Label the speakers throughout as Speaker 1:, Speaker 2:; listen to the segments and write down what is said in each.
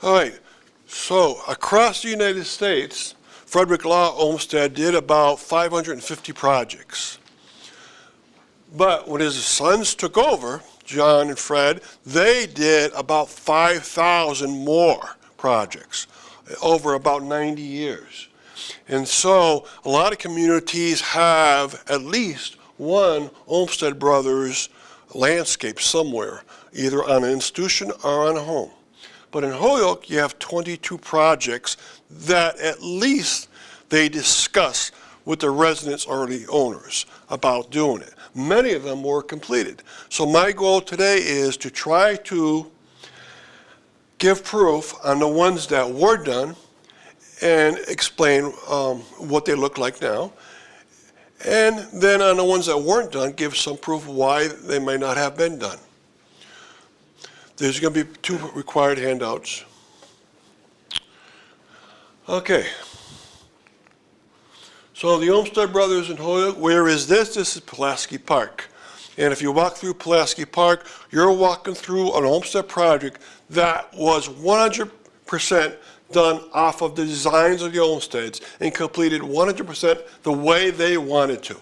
Speaker 1: All right, so across the United States, Frederick Law Olmsted did about 550 projects. But when his sons took over, John and Fred, they did about 5,000 more projects over about 90 years. And so a lot of communities have at least one Olmsted Brothers landscape somewhere, either on an institution or on a home. But in Holyoke, you have 22 projects that at least they discuss with the residents or the owners about doing it. Many of them were completed. So my goal today is to try to give proof on the ones that were done and explain what they look like now. And then on the ones that weren't done, give some proof why they may not have been done. There's going to be 2 required handouts. Okay. So the Olmsted Brothers in Holyoke, where is this? This is Pulaski Park. And if you walk through Pulaski Park, you're walking through an Olmsted project that was 100% done off of the designs of the Olmsteds and completed 100% the way they wanted to.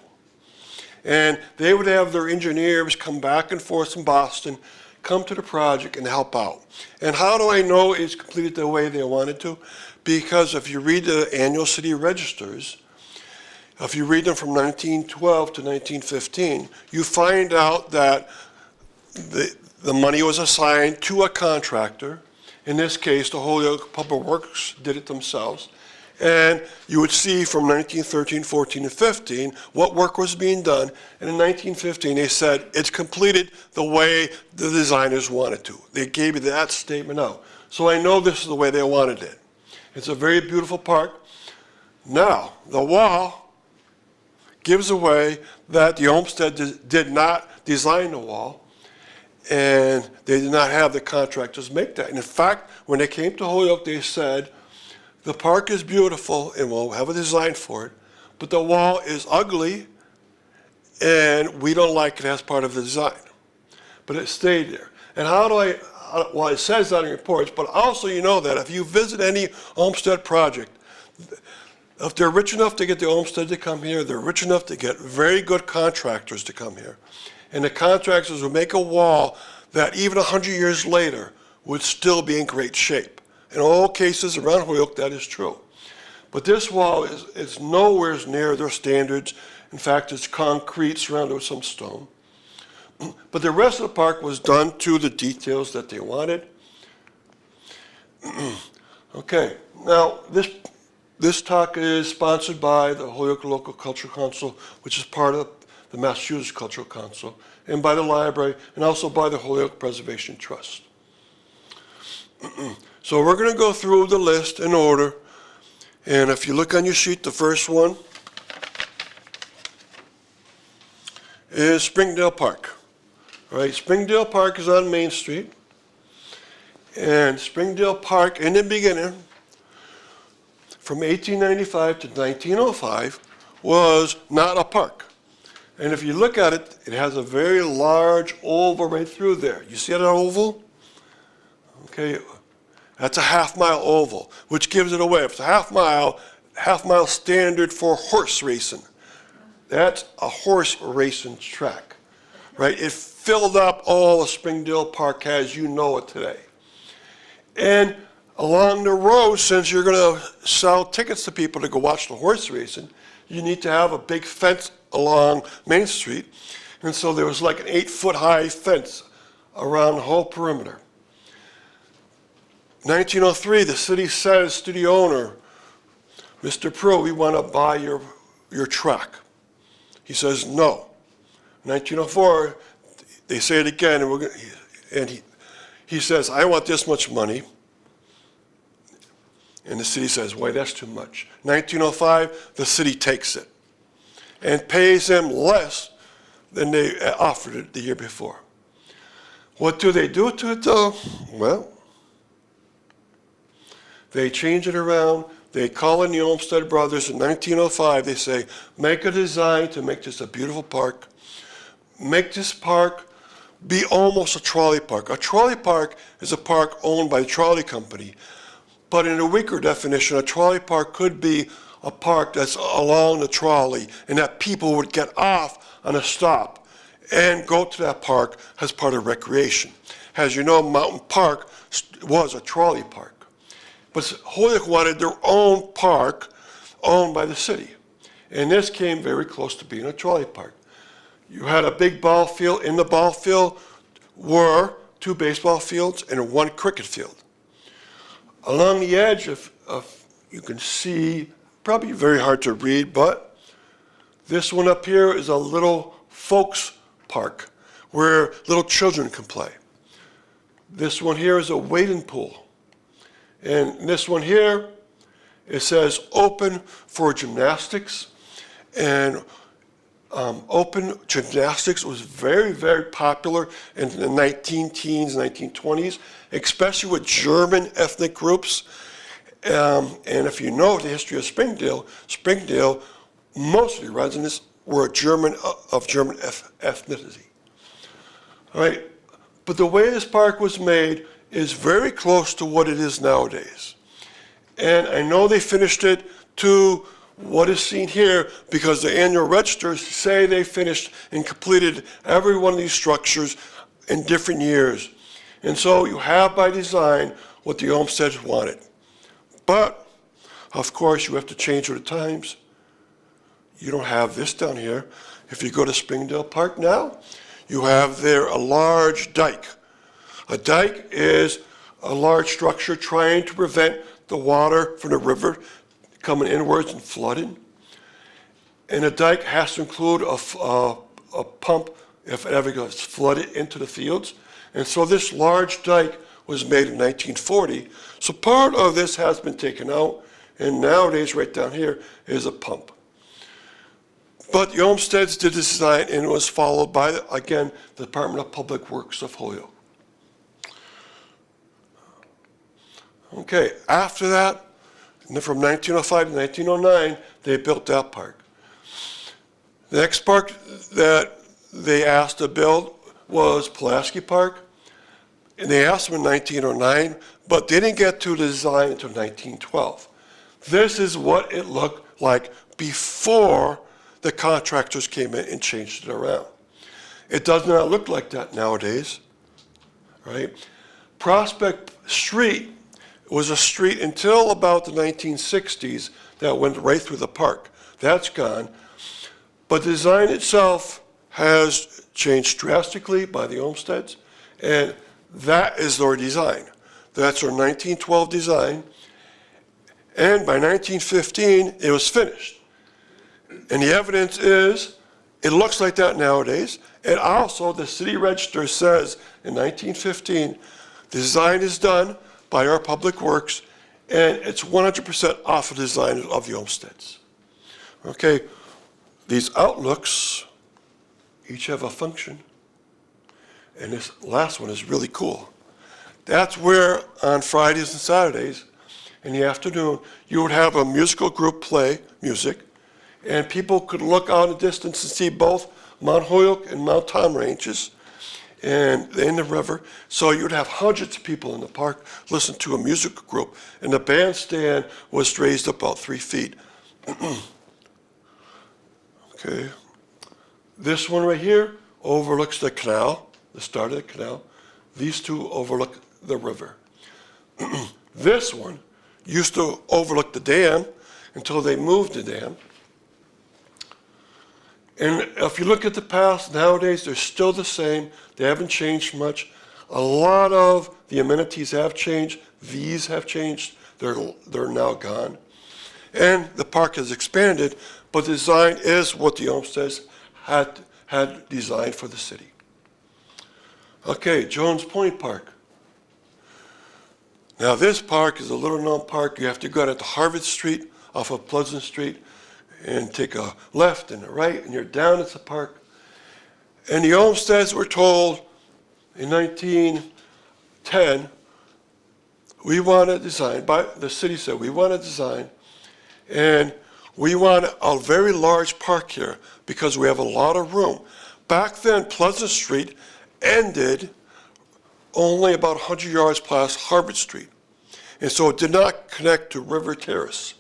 Speaker 1: And they would have their engineers come back and forth from Boston, come to the project and help out. And how do I know it's completed the way they wanted to? Because if you read the annual city registers, if you read them from 1912 to 1915, you find out that the money was assigned to a contractor. In this case, the Holyoke Public Works did it themselves. And you would see from 1913, 14, and 15 what work was being done. And in 1915, they said it's completed the way the designers wanted to. They gave me that statement out. So I know this is the way they wanted it. It's a very beautiful park. Now, the wall gives away that the Olmsted did not design the wall, and they did not have the contractors make that. And in fact, when they came to Holyoke, they said, the park is beautiful and we'll have a design for it, but the wall is ugly and we don't like it as part of the design. But it stayed there. And how do I, well, it says that in reports, but also you know that if you visit any Olmsted project, if they're rich enough to get the Olmsted to come here, they're rich enough to get very good contractors to come here. And the contractors will make a wall that even 100 years later would still be in great shape. In all cases around Holyoke, that is true. But this wall is nowhere near their standards. In fact, it's concrete surrounded with some stone. But the rest of the park was done to the details that they wanted. Okay, now this talk is sponsored by the Holyoke Local Cultural Council, which is part of the Massachusetts Cultural Council, and by the library, and also by the Holyoke Preservation Trust. So we're going to go through the list in order, and if you look on your sheet, the first one is Springdale Park. All right, Springdale Park is on Main Street, and Springdale Park, in the beginning, from 1895 to 1905, was not a park. And if you look at it, it has a very large oval right through there. You see that oval? Okay, that's a half-mile oval, which gives it away. If it's a half-mile standard for horse racing. That's a horse racing track, right? It filled up all of Springdale Park as you know it today. And along the road, since you're going to sell tickets to people to go watch the horse racing, you need to have a big fence along Main Street. And so there was like an 8-foot-high fence around the whole perimeter. 1903, the city says to the owner, Mr. Pro, we want to buy your track. He says no. 1904, they say it again, and he says, I want this much money. And the city says, wait, that's too much. 1905, the city takes it and pays them less than they offered it the year before. What do they do to it, though? Well, they change it around. They call in the Olmsted Brothers in 1905. They say, make a design to make this a beautiful park. Make this park be almost a trolley park. A trolley park is a park owned by the trolley company. But in a weaker definition, a trolley park could be a park that's along the trolley and that people would get off on a stop and go to that park as part of recreation. As you know, Mountain Park was a trolley park. But Holyoke wanted their own park owned by the city. And this came very close to being a trolley park. You had a big ball field. In the ball field were 2 baseball fields and 1 cricket field. Along the edge of you can see, probably very hard to read, but this one up here is a little folks park where little children can play. This one here is a wading pool. And this one here, it says open for gymnastics. And open gymnastics was very, very popular in the 19-teens, 1920s, especially with German ethnic groups. And if you know the history of Springdale, most of the residents were of German ethnicity. All right, but the way this park was made is very close to what it is nowadays. And I know they finished it to what is seen here because the annual registers say they finished and completed every one of these structures in different years. And so you have by design what the Olmsteds wanted. But, of course, you have to change with the times. You don't have this down here. If you go to Springdale Park now, you have there a large dike. A dike is a large structure trying to prevent the water from the river coming inwards and flooding. And a dike has to include a pump if it ever gets flooded into the fields. And so this large dike was made in 1940. So part of this has been taken out, and nowadays right down here is a pump. But the Olmsteds did this design, and it was followed by, again, the Department of Public Works of Holyoke. Okay, after that, from 1905 to 1909, they built that park. The next park that they asked to build was Pulaski Park. And they asked them in 1909, but they didn't get to the design until 1912. This is what it looked like before the contractors came in and changed it around. It does not look like that nowadays, right? Prospect Street was a street until about the 1960s that went right through the park. That's gone. But the design itself has changed drastically by the Olmsteds, and that is their design. That's their 1912 design. And by 1915, it was finished. And the evidence is, it looks like that nowadays. And also, the city register says in 1915, the design is done by our public works, and it's 100% off of the design of the Olmsteds. Okay, these outlooks each have a function. And this last one is really cool. That's where on Fridays and Saturdays in the afternoon, you would have a musical group play music, and people could look out in the distance and see both Mount Holyoke and Mount Towne ranges and in the river. So you'd have hundreds of people in the park listen to a musical group, and the bandstand was raised about 3 feet. Okay. This one right here overlooks the canal, the start of the canal. These two overlook the river. This one used to overlook the dam until they moved the dam. And if you look at the past, nowadays they're still the same. They haven't changed much. A lot of the amenities have changed. These have changed. They're now gone. And the park has expanded, but the design is what the Olmsteds had designed for the city. Okay, Jones Point Park. Now this park is a little known park. You have to go out to Harvard Street off of Pleasant Street and take a left and a right, and you're down at the park. And the Olmsteds were told in 1910, we want to design, the city said, we want to design, and we want a very large park here because we have a lot of room. Back then, Pleasant Street ended only about 100 yards past Harvard Street. And so it did not connect to River Terrace.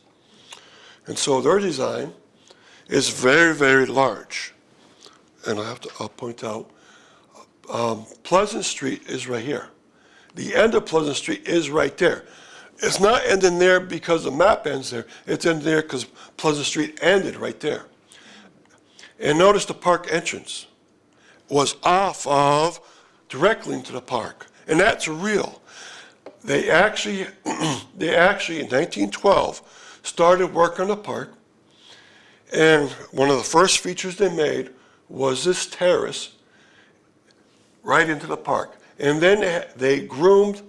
Speaker 1: And so their design is very, very large. And I'll point out, Pleasant Street is right here. The end of Pleasant Street is right there. It's not ending there because the map ends there. It's ending there because Pleasant Street ended right there. And notice the park entrance was off of directly into the park. And that's real. They actually in 1912 started work on the park. And one of the first features they made was this terrace right into the park. And then they groomed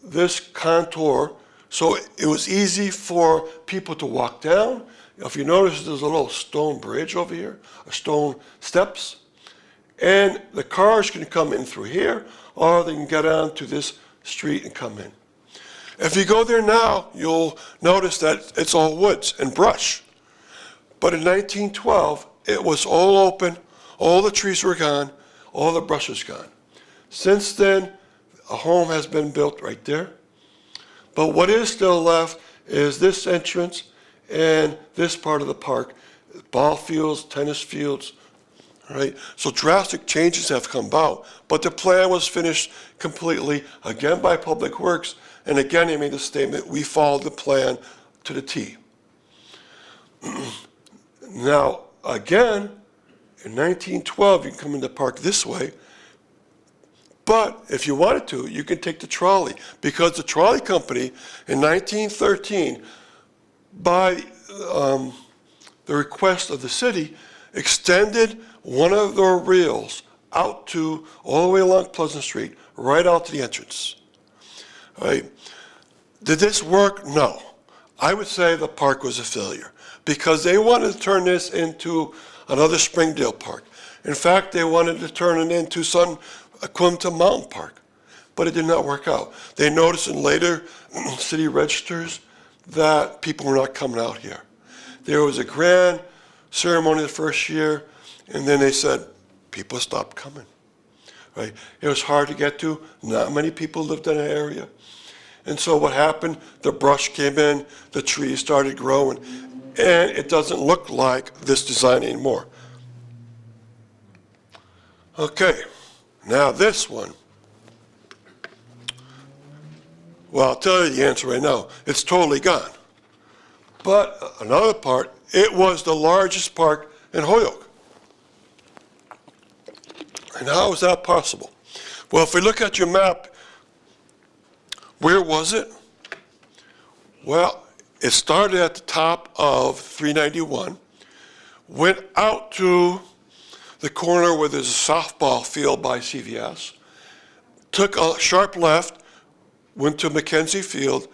Speaker 1: this contour so it was easy for people to walk down. If you notice, there's a little stone bridge over here, stone steps. And the cars can come in through here, or they can get onto this street and come in. If you go there now, you'll notice that it's all woods and brush. But in 1912, it was all open, all the trees were gone, all the brush is gone. Since then, a home has been built right there. But what is still left is this entrance and this part of the park, ball fields, tennis fields, right? So drastic changes have come about, but the plan was finished completely, again by Public Works, and again he made the statement, we followed the plan to the T. Now, again, in 1912, you can come in the park this way, but if you wanted to, you can take the trolley, because the trolley company in 1913, by the request of the city, extended one of their rails out to, all the way along Pleasant Street, right out to the entrance. Right? Did this work? No. I would say the park was a failure because they wanted to turn this into another Springdale Park. In fact, they wanted to turn it into some equivalent to Mountain Park, but it did not work out. They noticed in later city registers that people were not coming out here. There was a grand ceremony the first year, and then they said, people stopped coming. Right? It was hard to get to. Not many people lived in the area. And so what happened, the brush came in, the trees started growing, and it doesn't look like this design anymore. Okay, now this one. Well, I'll tell you the answer right now. It's totally gone. But another part, it was the largest park in Holyoke. And how is that possible? Well, if we look at your map, where was it? Well, it started at the top of 391, went out to the corner where there's a softball field by CVS, took a sharp left, went to Mackenzie Field,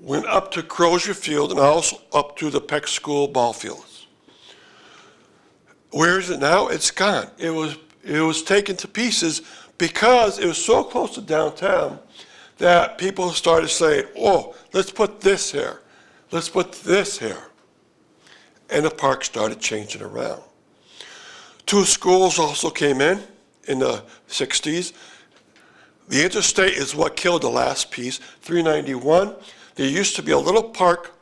Speaker 1: went up to Crozier Field, and also up to the Peck School ball fields. Where is it now? It's gone. It was taken to pieces because it was so close to downtown that people started saying, oh, let's put this here. Let's put this here. And the park started changing around. Two schools also came in the 60s. The interstate is what killed the last piece, 391. There used to be a little park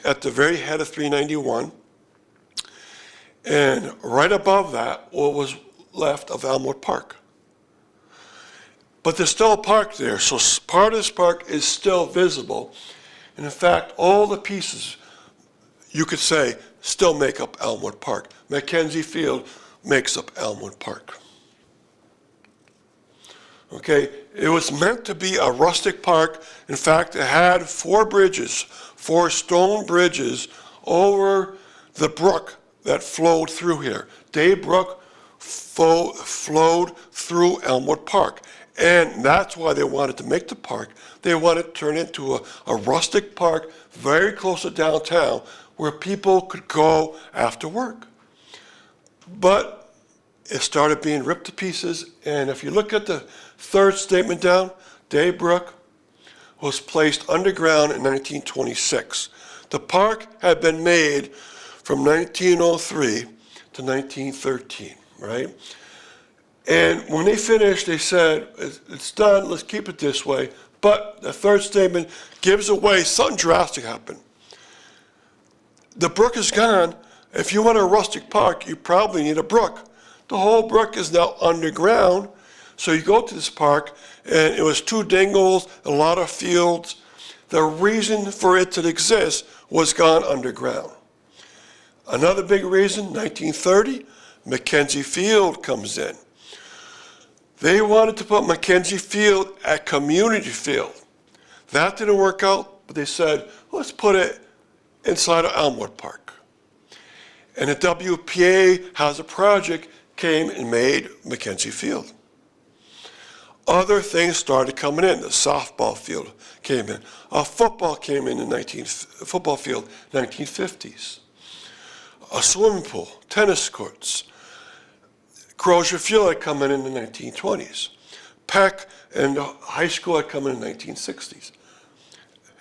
Speaker 1: at the very head of 391. And right above that, what was left of Elmwood Park. But there's still a park there, so part of this park is still visible. And in fact, all the pieces, you could say, still make up Elmwood Park. Mackenzie Field makes up Elmwood Park. Okay, it was meant to be a rustic park. In fact, it had four stone bridges over the brook that flowed through here. Day Brook flowed through Elmwood Park. And that's why they wanted to make the park. They wanted to turn it into a rustic park very close to downtown where people could go after work. But it started being ripped to pieces. And if you look at the third statement down, Daybrook was placed underground in 1926. The park had been made from 1903 to 1913, right? And when they finished, they said, it's done, let's keep it this way. But the third statement gives away something drastic happened. The brook is gone. If you want a rustic park, you probably need a brook. The whole brook is now underground. So you go to this park, and it was 2 dingles, a lot of fields. The reason for it to exist was gone underground. Another big reason, 1930, Mackenzie Field comes in. They wanted to put Mackenzie Field at Community Field. That didn't work out, but they said, let's put it inside of Elmwood Park. And the WPA has a project, came and made Mackenzie Field. Other things started coming in. The softball field came in. A football came in the football field, 1950s. A swimming pool, tennis courts. Crozier Field had come in the 1920s. Peck and the high school had come in the 1960s.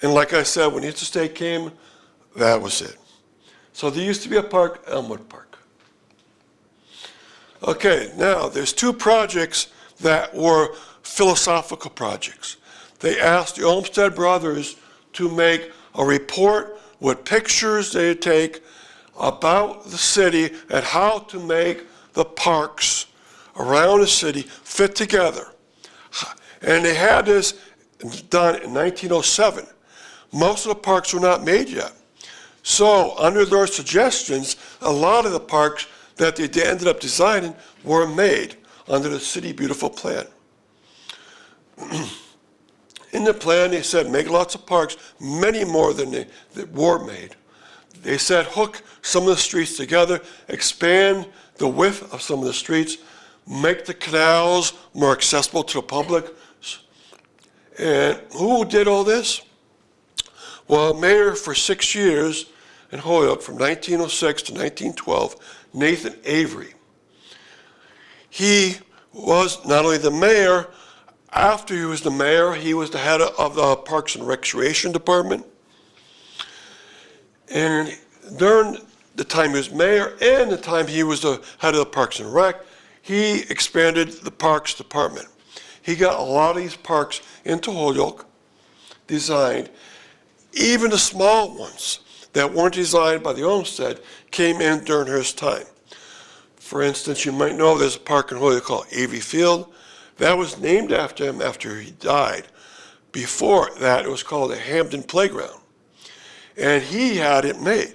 Speaker 1: And like I said, when Interstate came, that was it. So there used to be a park, Elmwood Park. Okay, now there's 2 projects that were philosophical projects. They asked the Olmsted Brothers to make a report with pictures they take about the city and how to make the parks around the city fit together. And they had this done in 1907. Most of the parks were not made yet. So under their suggestions, a lot of the parks that they ended up designing were made under the City Beautiful plan. In the plan, they said make lots of parks, many more than that were made. They said hook some of the streets together, expand the width of some of the streets, make the canals more accessible to the public. And who did all this? Well, mayor for 6 years in Holyoke, from 1906 to 1912, Nathan Avery. He was not only the mayor, after he was the mayor, he was the head of the Parks and Recreation Department. And during the time he was mayor and the time he was the head of the Parks and Rec, he expanded the Parks Department. He got a lot of these parks into Holyoke, designed. Even the small ones that weren't designed by the Olmsted came in during his time. For instance, you might know there's a park in Holyoke called Avery Field. That was named after him after he died. Before that, it was called the Hampden Playground. And he had it made.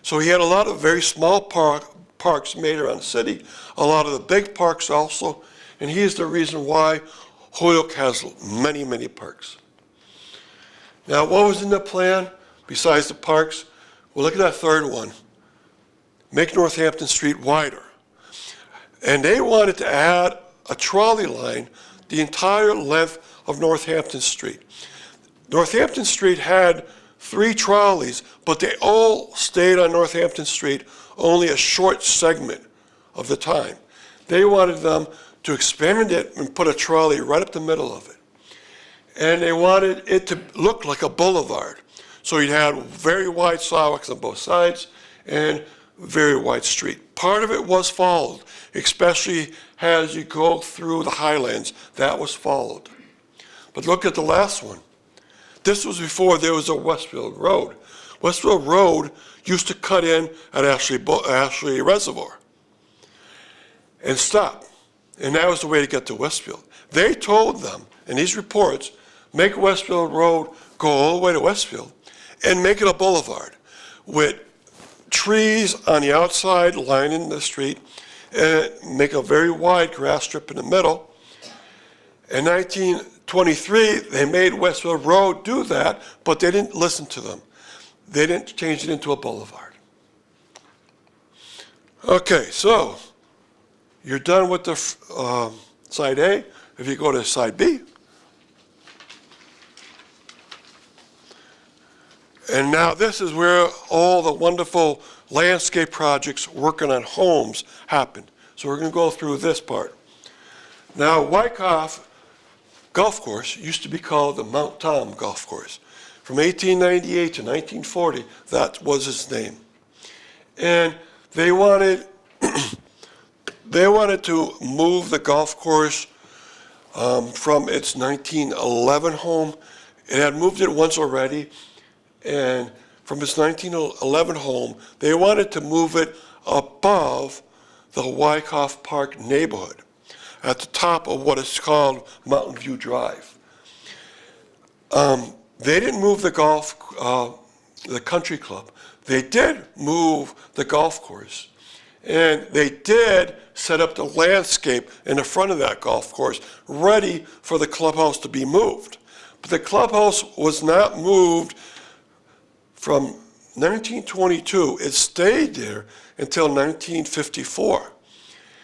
Speaker 1: So he had a lot of very small parks made around the city, a lot of the big parks also, and he is the reason why Holyoke has many, many parks. Now, what was in the plan besides the parks? Well, look at that third one. Make Northampton Street wider. And they wanted to add a trolley line the entire length of Northampton Street. Northampton Street had 3 trolleys, but they all stayed on Northampton Street only a short segment of the time. They wanted them to expand it and put a trolley right up the middle of it. And they wanted it to look like a boulevard. So you had very wide sidewalks on both sides and very wide street. Part of it was followed, especially as you go through the highlands. That was followed. But look at the last one. This was before there was a Westfield Road. Westfield Road used to cut in at Ashley Reservoir and stop. And that was the way to get to Westfield. They told them in these reports, make Westfield Road go all the way to Westfield and make it a boulevard with trees on the outside lining the street and make a very wide grass strip in the middle. In 1923, they made Westfield Road do that, but they didn't listen to them. They didn't change it into a boulevard. Okay, so you're done with the side A. If you go to side B, and now this is where all the wonderful landscape projects working on homes happened. So we're going to go through this part. Now, Wyckoff Golf Course used to be called the Mount Tom Golf Course. From 1898 to 1940, that was its name. And they wanted they wanted to move the golf course from its 1911 home. It had moved it once already, and from its 1911 home, they wanted to move it above the Wyckoff Park neighborhood, at the top of what is called Mountain View Drive. They didn't move the the country club. They did move the golf course, and they did set up the landscape in the front of that golf course, ready for the clubhouse to be moved. But the clubhouse was not moved from 1922. It stayed there until 1954.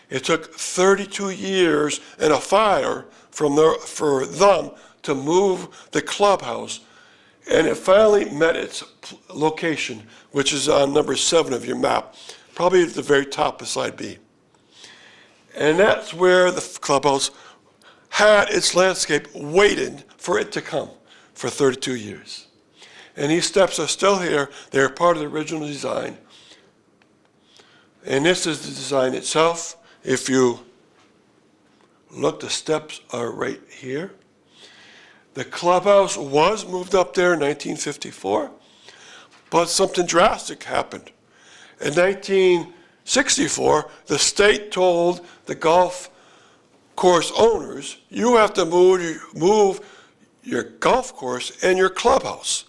Speaker 1: It took 32 years and a fire for them to move the clubhouse, and it finally met its location, which is on number 7 of your map, probably at the very top of side B. And that's where the clubhouse had its landscape waiting for it to come for 32 years. And these steps are still here. They're part of the original design. And this is the design itself. If you look, the steps are right here. The clubhouse was moved up there in 1954, but something drastic happened. In 1964, the state told the golf course owners, you have to move your golf course and your clubhouse.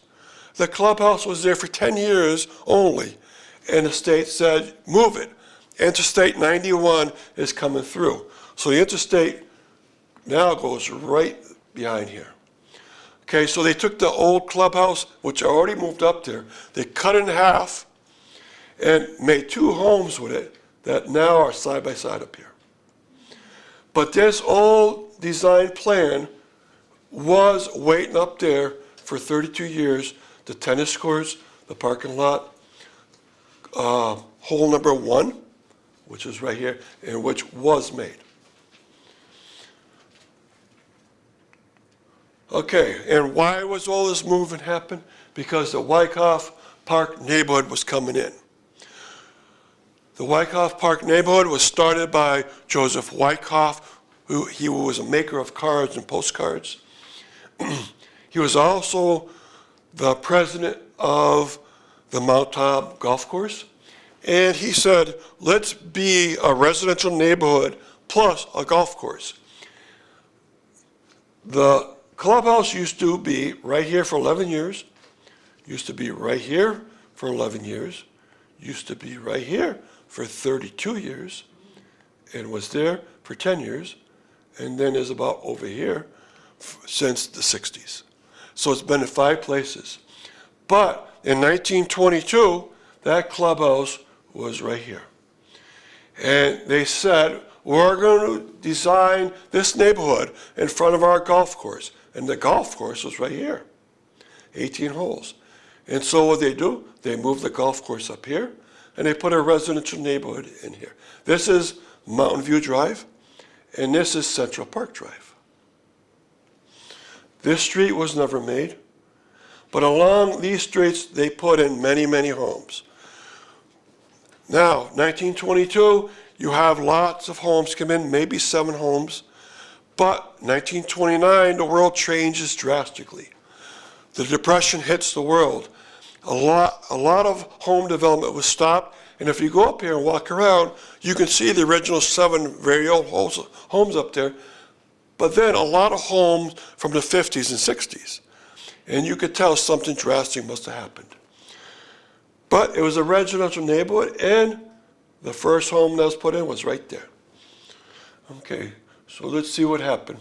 Speaker 1: The clubhouse was there for 10 years only, and the state said, move it. Interstate 91 is coming through. So the interstate now goes right behind here. Okay, so they took the old clubhouse, which already moved up there, they cut it in half and made 2 homes with it that now are side by side up here. But this old design plan was waiting up there for 32 years. The tennis courts, the parking lot, hole number 1, which is right here, and which was made. Okay, and why was all this movement happen? Because the Wyckoff Park neighborhood was coming in. The Wyckoff Park neighborhood was started by Joseph Wyckoff, he was a maker of cards and postcards. He was also the president of the Mount Taub Golf Course. And he said, let's be a residential neighborhood plus a golf course. The clubhouse used to be right here for 11 years, used to be right here for 11 years, used to be right here for 32 years, and was there for 10 years, and then is about over here since the 60s. So it's been in 5 places. But in 1922, that clubhouse was right here. And they said, we're going to design this neighborhood in front of our golf course. And the golf course was right here, 18 holes. And so what they do, they move the golf course up here, and they put a residential neighborhood in here. This is Mountain View Drive, and this is Central Park Drive. This street was never made, but along these streets, they put in many, many homes. Now, 1922, you have lots of homes come in, maybe 7 homes, but 1929, the world changes drastically. The Depression hits the world. A lot of home development was stopped, and if you go up here and walk around, you can see the original 7 very old homes up there, but then a lot of homes from the 50s and 60s. And you could tell something drastic must have happened. But it was a residential neighborhood, and the first home that was put in was right there. Okay, so let's see what happened.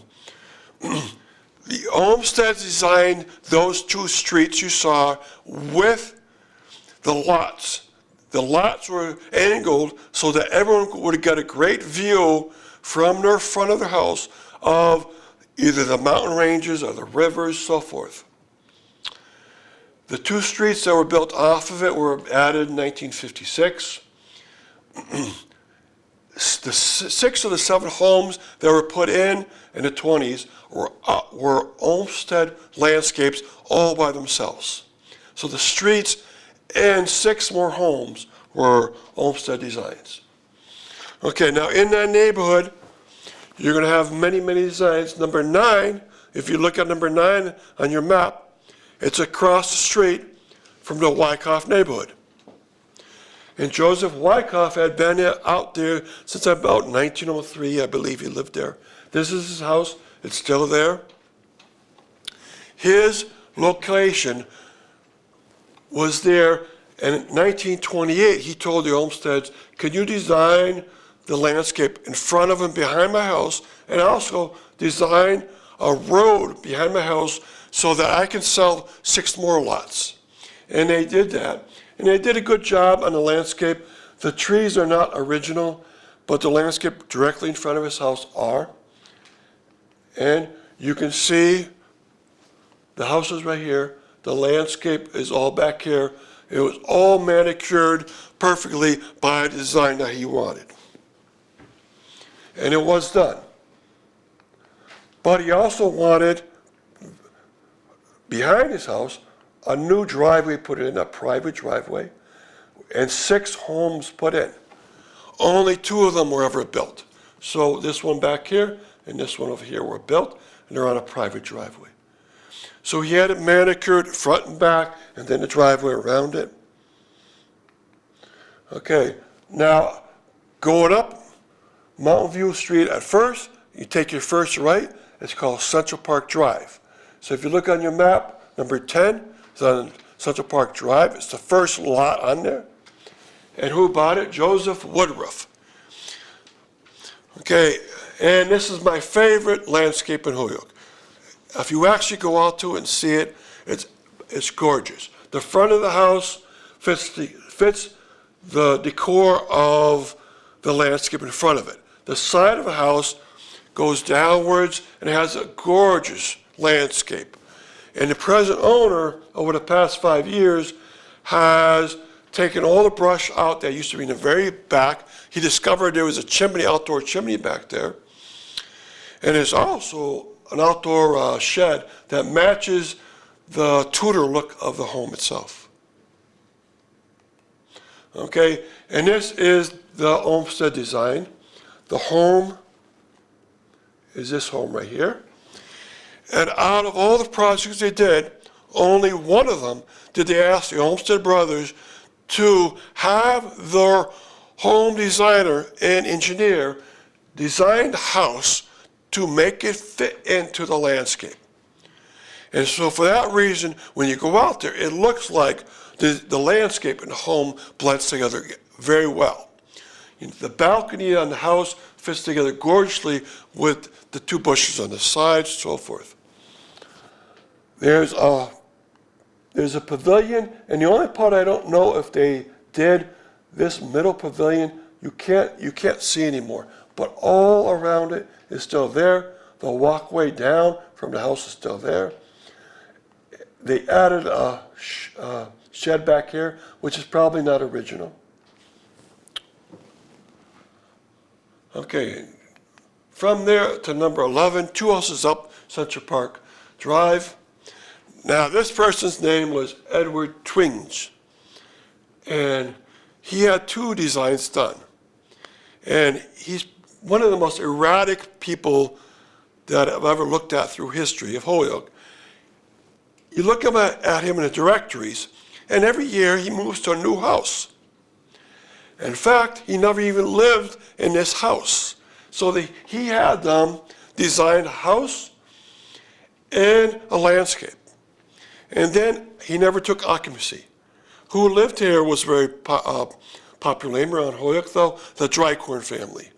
Speaker 1: The Olmsted designed those 2 streets you saw with the lots. The lots were angled so that everyone would get a great view from their front of their house of either the mountain ranges or the rivers, so forth. The 2 streets that were built off of it were added in 1956. The 6 of the 7 homes that were put in the 20s were Olmsted landscapes all by themselves. So the streets and 6 more homes were Olmsted designs. Okay, now in that neighborhood, you're going to have many, many designs. Number 9, if you look at number 9 on your map, it's across the street from the Wyckoff neighborhood. And Joseph Wyckoff had been out there since about 1903, I believe he lived there. This is his house, it's still there. His location was there, and in 1928, he told the Olmsteds, could you design the landscape in front of and behind my house, and also design a road behind my house so that I can sell 6 more lots. And they did that. And they did a good job on the landscape. The trees are not original, but the landscape directly in front of his house are. And you can see the house is right here. The landscape is all back here. It was all manicured perfectly by a design that he wanted. And it was done. But he also wanted, behind his house, a new driveway put in, a private driveway, and 6 homes put in. Only 2 of them were ever built. So this one back here and this one over here were built, and they're on a private driveway. So he had it manicured front and back, and then the driveway around it. Okay, now going up Mountain View Street at first, you take your first right, it's called Central Park Drive. So if you look on your map, number 10 is on Central Park Drive. It's the first lot on there. And who bought it? Joseph Woodruff. Okay, and this is my favorite landscape in Holyoke. If you actually go out to it and see it, it's gorgeous. The front of the house fits the decor of the landscape in front of it. The side of the house goes downwards and has a gorgeous landscape. And the present owner, over the past 5 years, has taken all the brush out that used to be in the very back. He discovered there was a chimney, outdoor chimney back there. And there's also an outdoor shed that matches the Tudor look of the home itself. Okay, and this is the Olmsted design. The home is this home right here. And out of all the projects they did, only one of them did they ask the Olmsted Brothers to have their home designer and engineer design the house to make it fit into the landscape. And so for that reason, when you go out there, it looks like the landscape and the home blends together very well. The balcony on the house fits together gorgeously with the 2 bushes on the sides, so forth. There's a pavilion, and the only part I don't know if they did this middle pavilion, you can't see anymore. But all around it is still there. The walkway down from the house is still there. They added a shed back here, which is probably not original. Okay, from there to number 11, 2 houses up Central Park Drive. Now, this person's name was Edward Twing, and he had 2 designs done. And he's one of the most erratic people that I've ever looked at through history of Holyoke. You look at him in the directories, and every year he moves to a new house. In fact, he never even lived in this house. So he had them design a house and a landscape. And then he never took occupancy. Who lived here was very popular name around Holyoke, though, the Drycorn family.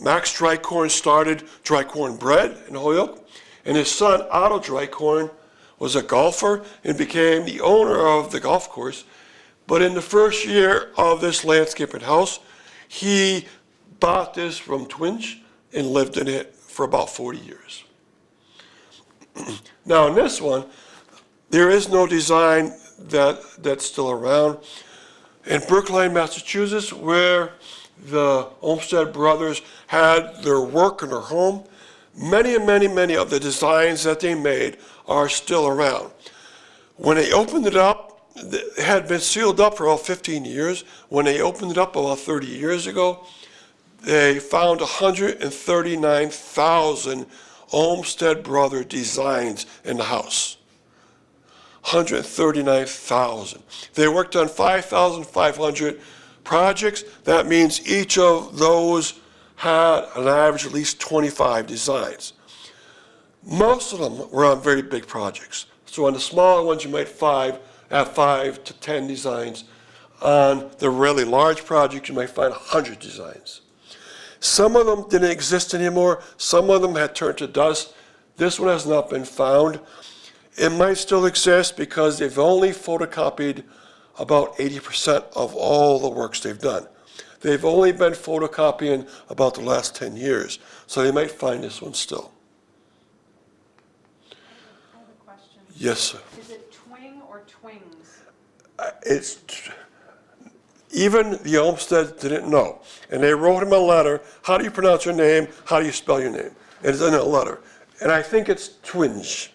Speaker 1: Max Drycorn started Drycorn Bread in Holyoke, and his son, Otto Drycorn, was a golfer and became the owner of the golf course. But in the first year of this landscaping house, he bought this from Twing and lived in it for about 40 years. Now in this one, there is no design that's still around. In Brookline, Massachusetts, where the Olmsted Brothers had their work in their home, many of the designs that they made are still around. When they opened it up, it had been sealed up for about 15 years. When they opened it up about 30 years ago, they found 139,000 Olmsted Brothers designs in the house. 139,000. They worked on 5,500 projects. That means each of those had an average of at least 25 designs. Most of them were on very big projects. So on the smaller ones, you might have 5 to 10 designs. On the really large projects, you might find 100 designs. Some of them didn't exist anymore. Some of them had turned to dust. This one has not been found. It might still exist because they've only photocopied about 80% of all the works they've done. They've only been photocopying about the last 10 years, so they might find this one still.
Speaker 2: I have a question.
Speaker 1: Yes, sir.
Speaker 2: Is it Twing or Twings?
Speaker 1: Even the Olmsted didn't know. And they wrote him a letter, how do you pronounce your name, how do you spell your name? And it's in a letter. And I think it's Twinge.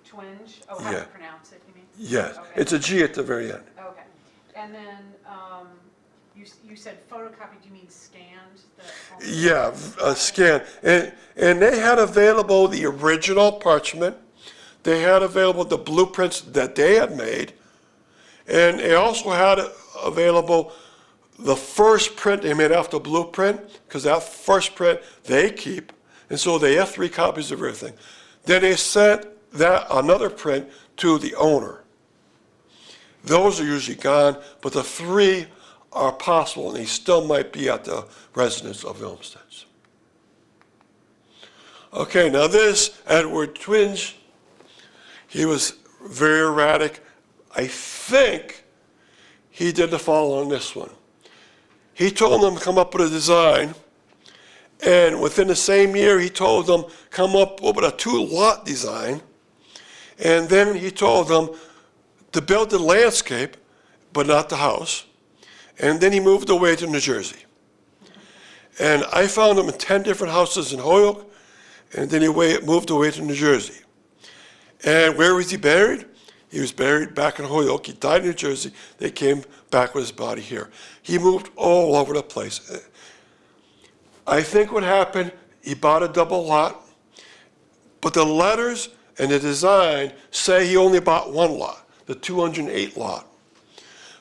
Speaker 2: Twinge? Oh, how
Speaker 1: Yeah.
Speaker 2: to pronounce it, you mean?
Speaker 1: Yes,
Speaker 2: Okay.
Speaker 1: it's a G at the very end.
Speaker 2: Okay. And then you said photocopied, you mean scanned?
Speaker 1: Yeah, scan. And they had available the original parchment. They had available the blueprints that they had made. And they also had available the first print they made after blueprint, because that first print they keep. And so they have 3 copies of everything. Then they sent that another print to the owner. Those are usually gone, but the 3 are possible, and they still might be at the residence of the Olmsteds. Okay, now this Edward Twinge, he was very erratic. I think he did the following on this one. He told them to come up with a design, and within the same year he told them come up with a 2-lot design, and then he told them to build the landscape, but not the house, and then he moved away to New Jersey. And I found him in 10 different houses in Holyoke, and then he moved away to New Jersey. And where was he buried? He was buried back in Holyoke. He died in New Jersey. They came back with his body here. He moved all over the place. I think what happened, he bought a double lot, but the letters and the design say he only bought 1 lot, the 208 lot.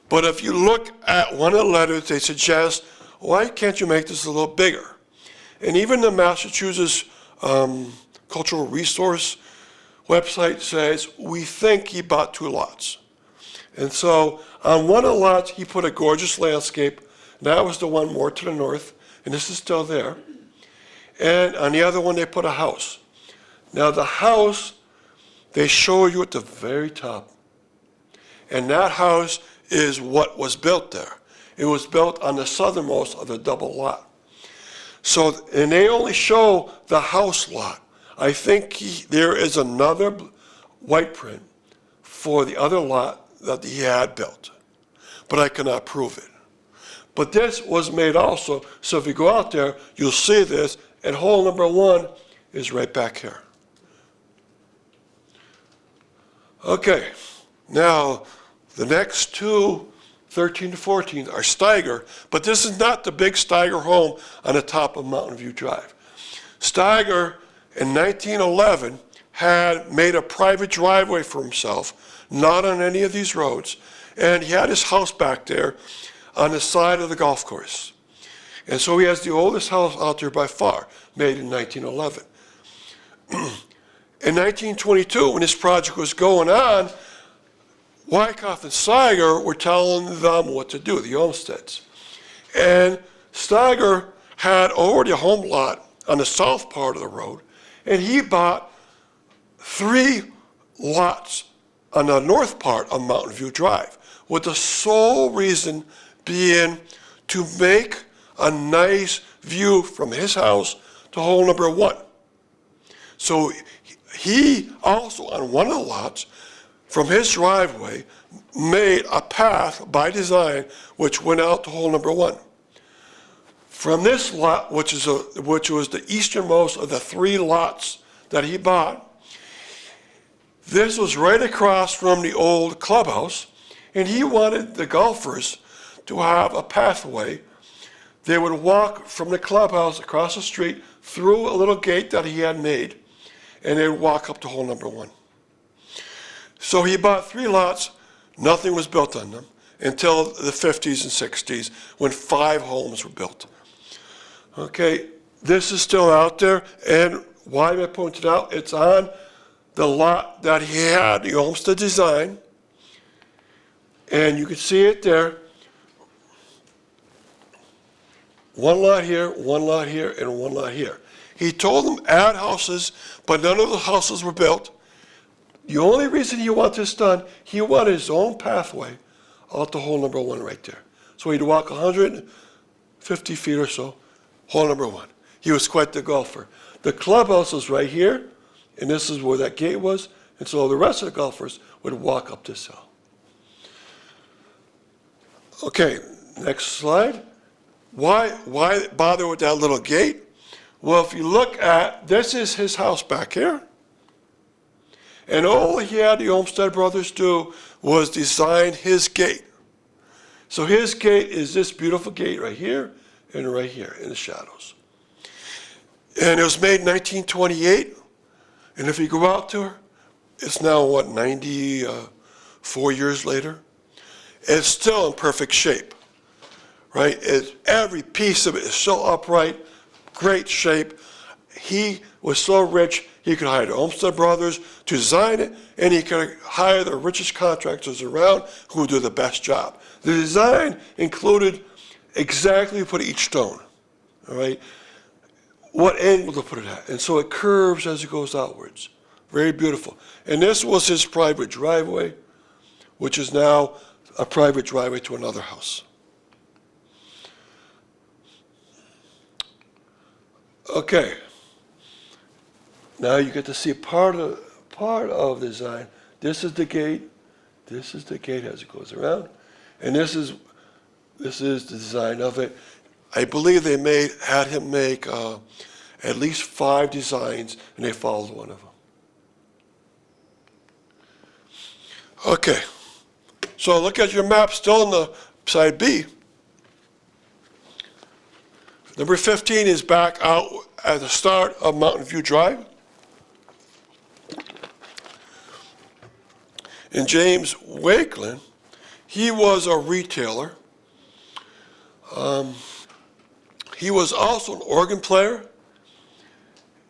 Speaker 1: But if you look at one of the letters, they suggest, why can't you make this a little bigger? And even the Massachusetts Cultural Resource website says, we think he bought 2 lots. And so on one of the lots, he put a gorgeous landscape. That was the one more to the north, and this is still there. And on the other one, they put a house. Now the house, they show you at the very top. And that house is what was built there. It was built on the southernmost of the double lot. So, and they only show the house lot. I think there is another white print for the other lot that he had built, but I cannot prove it. But this was made also, so if you go out there, you'll see this, and hole number 1 is right back here. Okay, now the next 2, 13 to 14, are Steiger, but this is not the big Steiger home on the top of Mountain View Drive. Steiger, in 1911, had made a private driveway for himself, not on any of these roads, and he had his house back there on the side of the golf course. And so he has the oldest house out there by far, made in 1911. In 1922, when this project was going on, Wyckoff and Steiger were telling them what to do, the Olmsteds. And Steiger had already a home lot on the south part of the road, and he bought 3 lots on the north part of Mountain View Drive, with the sole reason being to make a nice view from his house to hole number 1. So he also, on one of the lots, from his driveway, made a path by design which went out to hole number 1. From this lot, which was the easternmost of the 3 lots that he bought, this was right across from the old clubhouse, and he wanted the golfers to have a pathway They would walk from the clubhouse across the street through a little gate that he had made, and they'd walk up to hole number 1. So he bought 3 lots. Nothing was built on them until the 50s and 60s when 5 homes were built. Okay, this is still out there, and why am I pointing it out? It's on the lot that he had, the Olmsted design, and you can see it there. 1 lot here, 1 lot here, and 1 lot here. He told them add houses, but none of the houses were built. The only reason he wanted this done, he wanted his own pathway out to hole number 1 right there. So he'd walk 150 feet or so, hole number 1. He was quite the golfer. The clubhouse was right here, and this is where that gate was, and so the rest of the golfers would walk up this hill. Okay, next slide. Why bother with that little gate? Well, if you look at, this is his house back here. And all he had the Olmsted Brothers do was design his gate. So his gate is this beautiful gate right here and right here in the shadows. And it was made in 1928. And if you go out to her, it's now, 94 years later? It's still in perfect shape, right? Every piece of it is so upright, great shape. He was so rich, he could hire the Olmsted Brothers to design it, and he could hire the richest contractors around who would do the best job. The design included exactly put each stone, all right? What angle to put it at. And so it curves as it goes outwards. Very beautiful. And this was his private driveway, which is now a private driveway to another house. Okay. Now you get to see part of the design. This is the gate. This is the gate as it goes around. And this is the design of it. I believe they had him make at least 5 designs, and they followed one of them. Okay, so look at your map, still on the side B. Number 15 is back out at the start of Mountain View Drive. And James Wakeland, he was a retailer. He was also an organ player,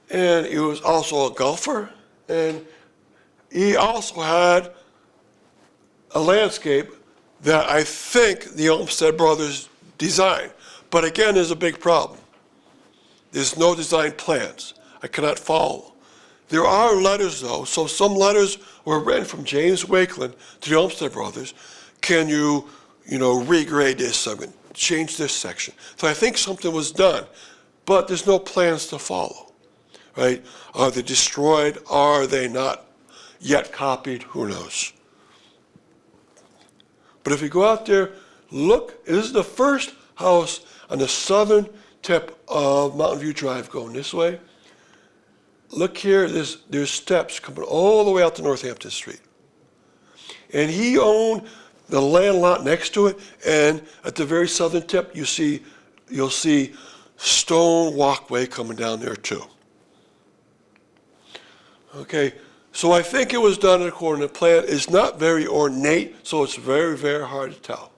Speaker 1: and he was also a golfer, and he also had a landscape that I think the Olmsted Brothers designed. But again, there's a big problem. There's no design plans. I cannot follow. There are letters, though, so some letters were written from James Wakeland to the Olmsted Brothers. Can you regrade this segment, change this section? So I think something was done, but there's no plans to follow, right? Are they destroyed? Are they not yet copied? Who knows? But if you go out there, look, this is the first house on the southern tip of Mountain View Drive going this way. Look here, there's steps coming all the way out to Northampton Street. And he owned the land lot next to it, and at the very southern tip, you'll see stone walkway coming down there too. Okay, so I think it was done according to plan. It's not very ornate, so it's very, very hard to tell.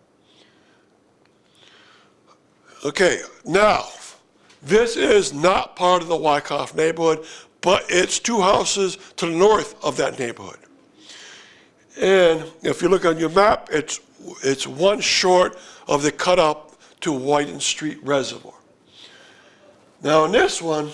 Speaker 1: Okay, now, this is not part of the Wyckoff neighborhood, but it's 2 houses to the north of that neighborhood. And if you look on your map, it's 1 short of the cut up to Whiten Street Reservoir. Now in this one,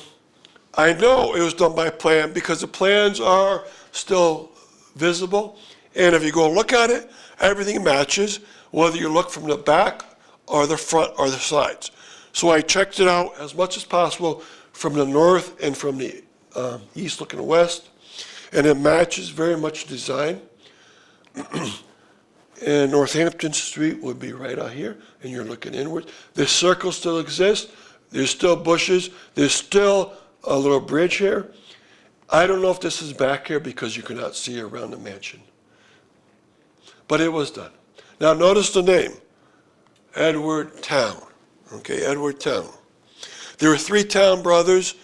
Speaker 1: I know it was done by plan because the plans are still visible. And if you go look at it, everything matches, whether you look from the back or the front or the sides. So I checked it out as much as possible from the north and from the east looking west, and it matches very much design. And Northampton Street would be right out here, and you're looking inward. This circle still exists. There's still bushes. There's still a little bridge here. I don't know if this is back here because you cannot see around the mansion. But it was done. Now notice the name, Edward Towne. Okay, Edward Towne. There were 3 Towne brothers.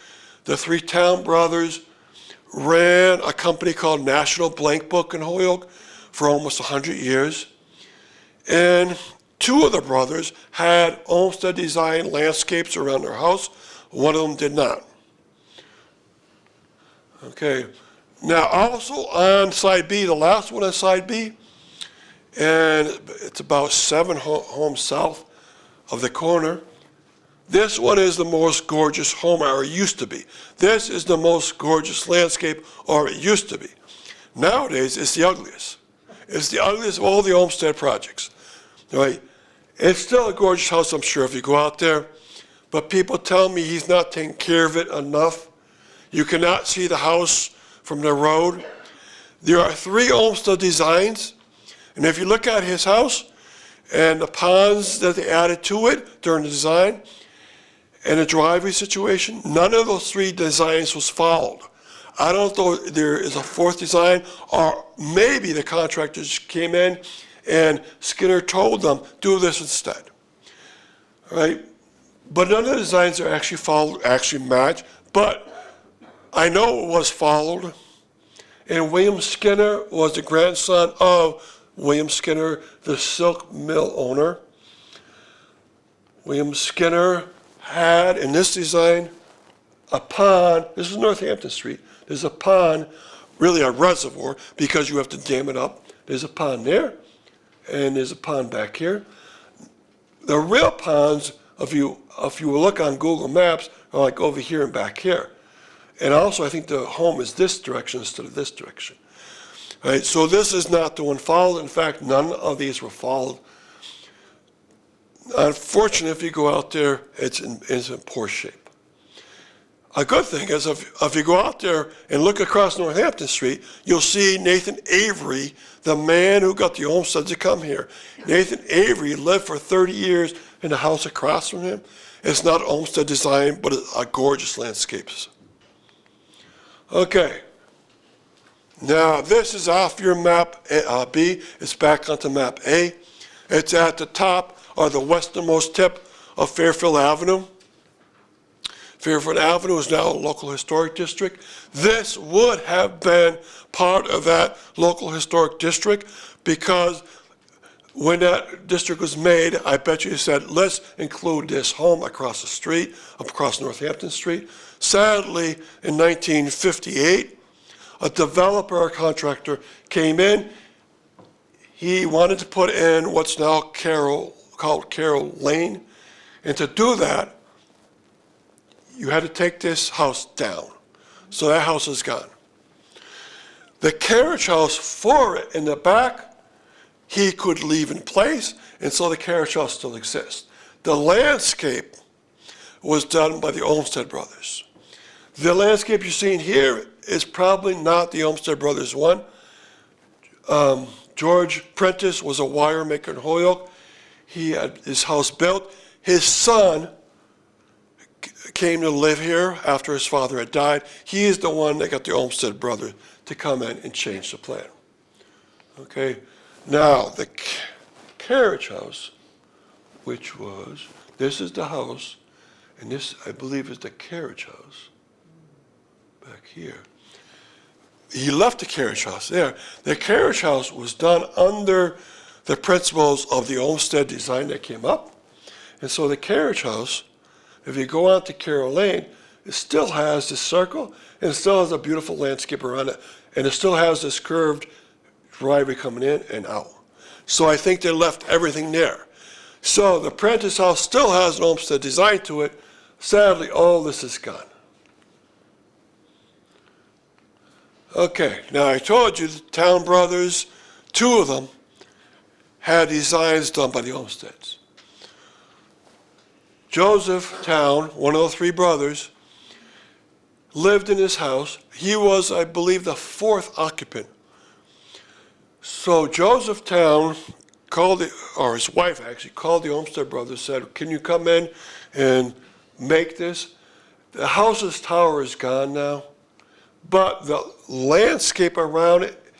Speaker 1: The 3 Towne brothers ran a company called National Blank Book in Holyoke for almost 100 years. And 2 of the brothers had Olmsted design landscapes around their house. One of them did not. Okay. Now, also on side B, the last one on side B, and it's about 7 homes south of the corner. This one is the most gorgeous home, or it used to be. This is the most gorgeous landscape, or it used to be. Nowadays, it's the ugliest. It's the ugliest of all the Olmsted projects. Right? It's still a gorgeous house, I'm sure, if you go out there. But people tell me he's not taking care of it enough. You cannot see the house from the road. There are 3 Olmsted designs. And if you look at his house and the ponds that they added to it during the design and the driveway situation, none of those 3 designs was followed. I don't know if there is a 4th design, or maybe the contractors came in and Skinner told them, do this instead. All right? But none of the designs are actually followed, actually match. But I know it was followed. And William Skinner was the grandson of William Skinner, the silk mill owner. William Skinner had, in this design, a pond. This is Northampton Street. There's a pond, really a reservoir, because you have to dam it up. There's a pond there, and there's a pond back here. The real ponds, if you look on Google Maps, are like over here and back here. And also, I think the home is this direction instead of this direction. All right, so this is not the one followed. In fact, none of these were followed. Unfortunately, if you go out there, it's in poor shape. A good thing is if you go out there and look across Northampton Street, you'll see Nathan Avery, the man who got the Olmsted to come here. Nathan Avery lived for 30 years in the house across from him. It's not Olmsted design, but a gorgeous landscapes. Okay. Now, this is off your map B. It's back onto map A. It's at the top, or the westernmost tip of Fairfield Avenue. Fairfield Avenue is now a local historic district. This would have been part of that local historic district because when that district was made, I bet you said, let's include this home across the street, across Northampton Street. Sadly, in 1958, a developer or contractor came in. He wanted to put in what's now called Carroll Lane. And to do that, you had to take this house down. So that house is gone. The carriage house for it in the back, he could leave in place, and so the carriage house still exists. The landscape was done by the Olmsted Brothers. The landscape you're seeing here is probably not the Olmsted Brothers one. George Prentiss was a wire maker in Holyoke. He had his house built. His son came to live here after his father had died. He is the one that got the Olmsted Brothers to come in and change the plan. Okay, now the carriage house, which was, this is the house, and this, I believe, is the carriage house back here. He left the carriage house there. The carriage house was done under the principles of the Olmsted design that came up. And so the carriage house, if you go out to Carroll Lane, it still has this circle, and it still has a beautiful landscape around it, and it still has this curved driveway coming in and out. So I think they left everything there. So the Prentiss house still has an Olmsted design to it. Sadly, all this is gone. Okay, now I told you the Towne brothers, 2 of them, had designs done by the Olmsteds. Joseph Towne, one of the 3 brothers, lived in his house. He was, I believe, the 4th occupant. So Joseph Towne called, or his wife actually, called the Olmsted brothers, said, can you come in and make this? The house's tower is gone now, but the landscape around it,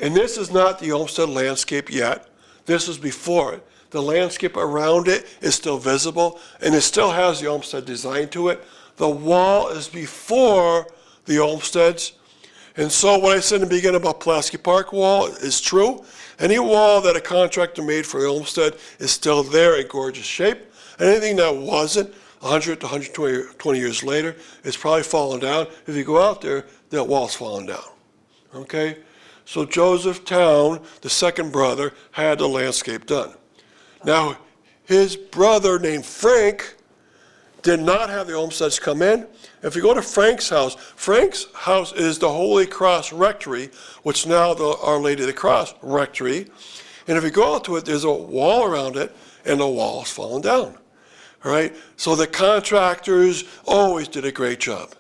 Speaker 1: and this is not the Olmsted landscape yet, this is before it. the landscape around it is still visible, and it still has the Olmsted design to it. The wall is before the Olmsteds. And so what I said in the beginning about Pulaski Park wall is true. Any wall that a contractor made for Olmsted is still there in gorgeous shape. And anything that wasn't, 100 to 120 years later, it's probably fallen down. If you go out there, that wall's fallen down. Okay? So Joseph Towne, the second brother, had the landscape done. Now, his brother named Frank did not have the Olmsteds come in. If you go to Frank's house is the Holy Cross Rectory, which now the Our Lady of the Cross Rectory. And if you go out to it, there's a wall around it, and the wall has fallen down. All right? So the contractors always did a great job.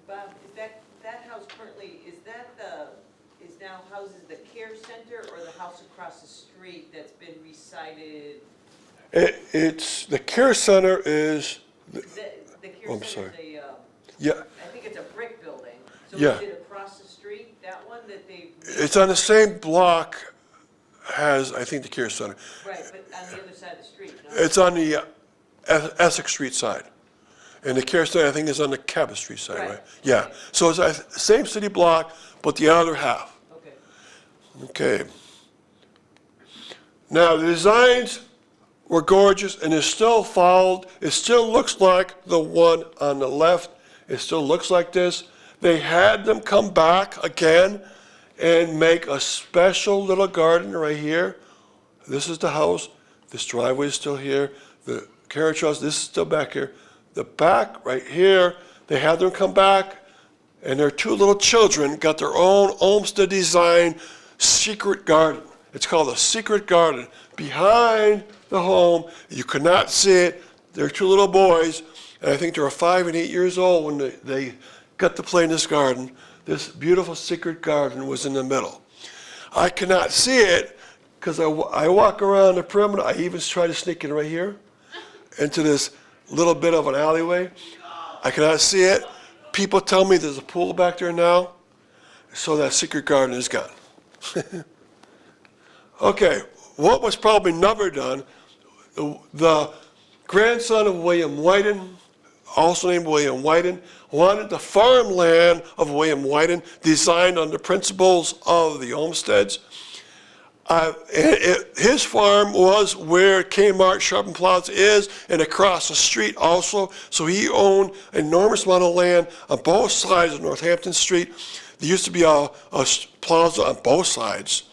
Speaker 3: Bob, is that house currently, is now houses the care center or the house across the street that's been recited?
Speaker 1: It's the care center is.
Speaker 3: The care
Speaker 1: I'm
Speaker 3: center
Speaker 1: sorry.
Speaker 3: is
Speaker 1: Yeah.
Speaker 3: I think it's a brick building. So
Speaker 1: Yeah.
Speaker 3: is it across the street, that one that they?
Speaker 1: It's on the same block as, I think, the care center.
Speaker 3: Right, but on the other side of the street, no?
Speaker 1: It's on the Essex Street side. And the care center, I think, is on the Cabot Street side, right?
Speaker 3: Right.
Speaker 1: Yeah. So it's the same city block, but the other half.
Speaker 3: Okay.
Speaker 1: Okay. Now, the designs were gorgeous, and it's still followed. It still looks like the one on the left. It still looks like this. They had them come back again and make a special little garden right here. This is the house. This driveway is still here. The carriage house, this is still back here. The back right here, they had them come back, and their two little children got their own Olmsted design secret garden. It's called a secret garden. Behind the home, you could not see it. They're two little boys, and I think they were 5 and 8 years old when they got to play in this garden. This beautiful secret garden was in the middle. I could not see it because I walk around the perimeter. I even try to sneak in right here into this little bit of an alleyway. I cannot see it. People tell me there's a pool back there now, so that secret garden is gone. Okay, what was probably never done, the grandson of William Wyden, also named William Wyden, wanted the farmland of William Wyden designed on the principles of the Olmsteds. His farm was where Kmart Sharp and Plaza is, and across the street also. So he owned an enormous amount of land on both sides of Northampton Street. There used to be a plaza on both sides.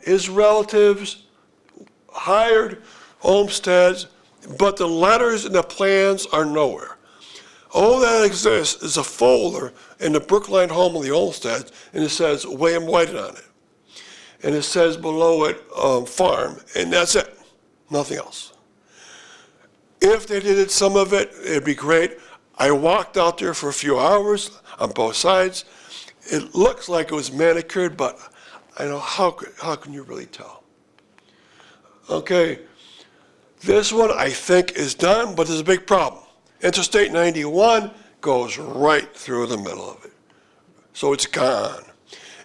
Speaker 1: His relatives hired Olmsteds, but the letters and the plans are nowhere. All that exists is a folder in the Brookline home of the Olmsteds, and it says William Wyden on it. And it says below it, farm, and that's it, nothing else. If they did some of it, it'd be great. I walked out there for a few hours on both sides. It looks like it was manicured, but I know how can you really tell? Okay, this one I think is done, but there's a big problem. Interstate 91 goes right through the middle of it. So it's gone.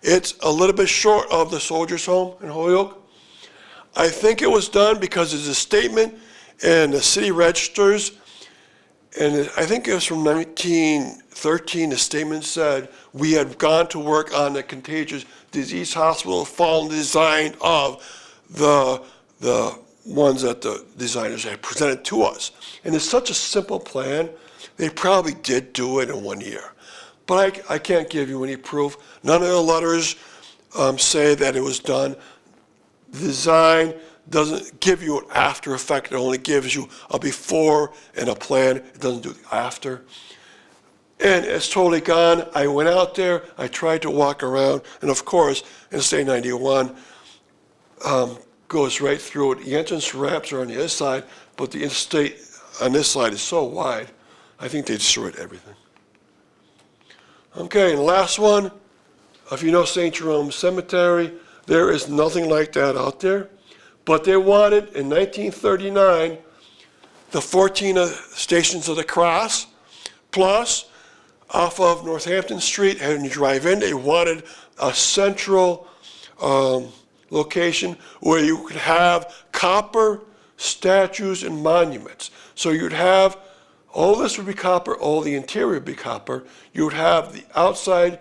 Speaker 1: It's a little bit short of the Soldiers' Home in Holyoke. I think it was done because there's a statement in the city registers, and I think it was from 1913. The statement said, we had gone to work on the contagious disease hospital following the design of the ones that the designers had presented to us. And it's such a simple plan, they probably did do it in 1 year. But I can't give you any proof. None of the letters say that it was done. The design doesn't give you an after effect. It only gives you a before and a plan. It doesn't do the after. And it's totally gone. I went out there. I tried to walk around. And of course, Interstate 91 goes right through it. The entrance ramps are on the other side, but the interstate on this side is so wide, I think they destroyed everything. Okay, and the last one, if you know St. Jerome Cemetery, there is nothing like that out there. But they wanted, in 1939, the 14 Stations of the Cross, plus off of Northampton Street, and you drive in, they wanted a central location where you could have copper statues and monuments. So you'd have, all this would be copper, all the interior would be copper. You would have the outside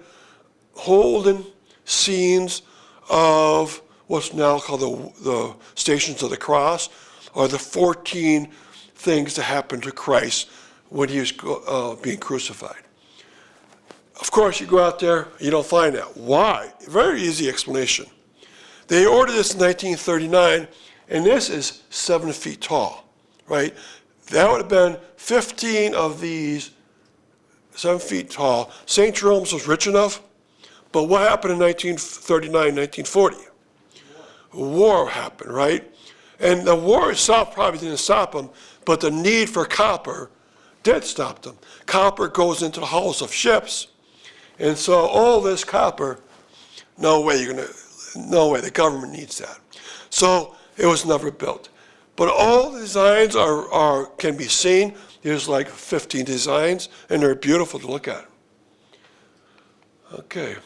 Speaker 1: holding scenes of what's now called the Stations of the Cross, or the 14 things that happened to Christ when he was being crucified. Of course, you go out there, you don't find that. Why? Very easy explanation. They ordered this in 1939, and this is 7 feet tall, right? That would have been 15 of these 7 feet tall. St. Jerome's was rich enough, but what happened in 1939, 1940? War happened, right? And the war itself probably didn't stop them, but the need for copper did stop them. Copper goes into the hulls of ships, and so all this copper, no way, the government needs that. So it was never built. But all the designs can be seen. There's like 15 designs, and they're beautiful to look at. Okay.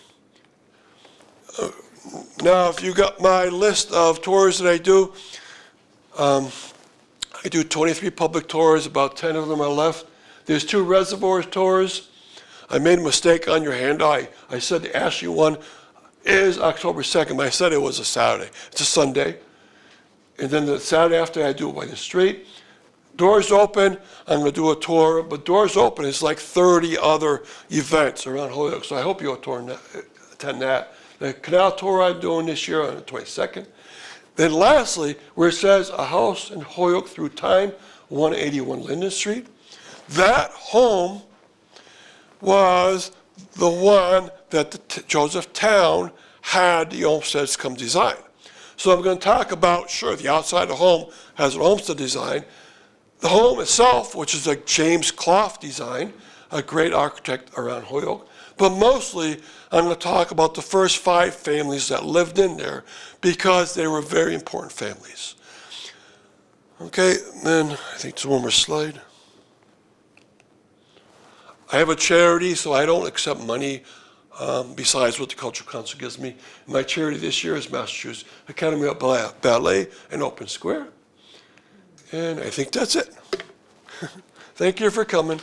Speaker 1: Now, if you got my list of tours that I do 23 public tours, about 10 of them are left. There's 2 reservoir tours. I made a mistake on your handout. I said the Ashley one is October 2nd, but I said it was a Saturday. It's a Sunday. And then the Saturday after, I do it by the street. Doors Open, I'm going to do a tour, but Doors Open is like 30 other events around Holyoke, so I hope you'll attend that. The canal tour I'm doing this year on the 22nd. Then lastly, where it says a house in Holyoke through time, 181 Linden Street. That home was the one that Joseph Towne had the Olmsteds come design. So I'm going to talk about, sure, the outside of the home has an Olmsted design. The home itself, which is a James Clough design, a great architect around Holyoke. But mostly, I'm going to talk about the first 5 families that lived in there because they were very important families. Okay, then I think there's one more slide. I have a charity, so I don't accept money besides what the Cultural Council gives me. My charity this year is Massachusetts Academy of Ballet and Open Square. And I think that's it. Thank you for coming.